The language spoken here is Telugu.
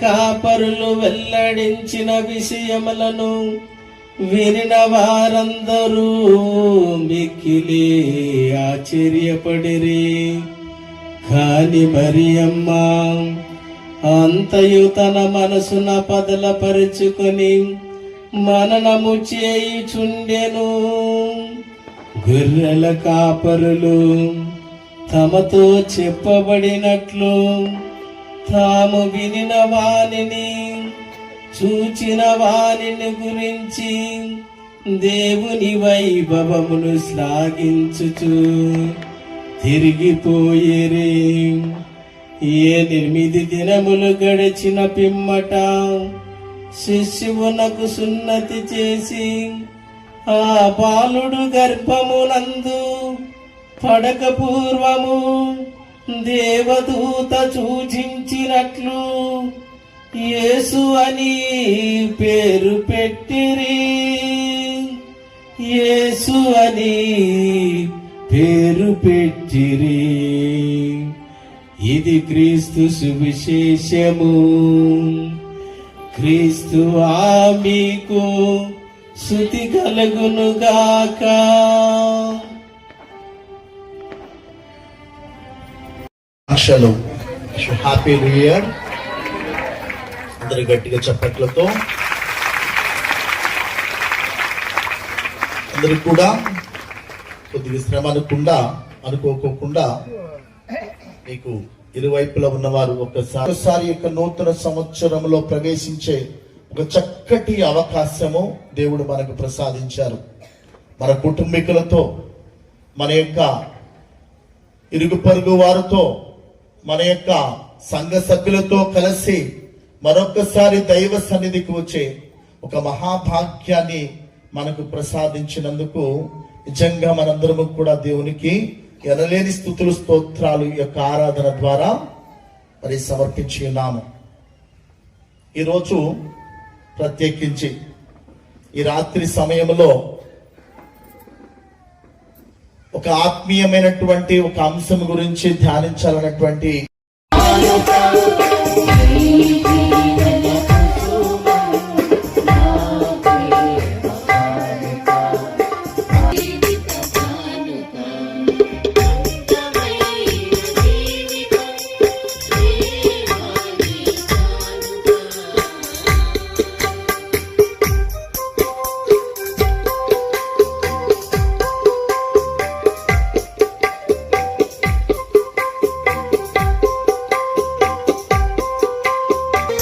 కాపరులు వెల్లడించిన విషయములను వినిన వారందరూ మిక్కిలి ఆశ్చర్యపడిరి. కాని మరియమ్మ అంతయు తన మనసున పదలపరుచుకొని మననము చేయుచుండెను. గొర్రెల కాపరులు తమతో చెప్పబడినట్లు తాము వినిన వానిని చూచిన వానిని గురించి దేవుని వైభవమును శ్లాఘించుచు తిరిగిపోయిరి. 8 దినములు గడిచిన పిమ్మట శిశువునకు సున్నతి చేసి ఆ బాలుడు గర్భమునందు పడక పూర్వము దేవదూత సూచించినట్లు యేసు అని పేరు పెట్టిరి. యేసు అని పేరు పెట్టిరి. ఇది క్రీస్తు సువిశేషము. క్రీస్తు మీకు స్తుతి కలుగునుగాక. Happy new year. అందరు గట్టిగా చప్పట్లతో అందరు కూడా కొద్దిగా శ్రమ అనుకోకుండా మీకు ఇరువైపులా ఉన్నవారు ఒకసారి యొక్క నూతన సంవత్సరంలో ప్రవేశించే ఒక చక్కటి అవకాశము దేవుడు మనకు ప్రసాదించారు. మన కుటుంబీకులతో, మన యొక్క ఇరుగు పొరుగు వారితో, మన యొక్క సంఘ సభ్యులతో కలిసి మరొకసారి దైవ సన్నిధికి వచ్చే ఒక మహాభాగ్యాన్ని మనకు ప్రసాదించినందుకు నిజంగా మనందరము కూడా దేవునికి ఎనలేని స్తుతులు స్తోత్రాలు ఈ యొక్క ఆరాధన ద్వారా మరి సమర్పించి ఉన్నాము. ఈరోజు ప్రత్యేకించి ఈ రాత్రి సమయంలో ఒక ఆత్మీయమైనటువంటి ఒక అంశం గురించి ధ్యానించాలన్నటువంటి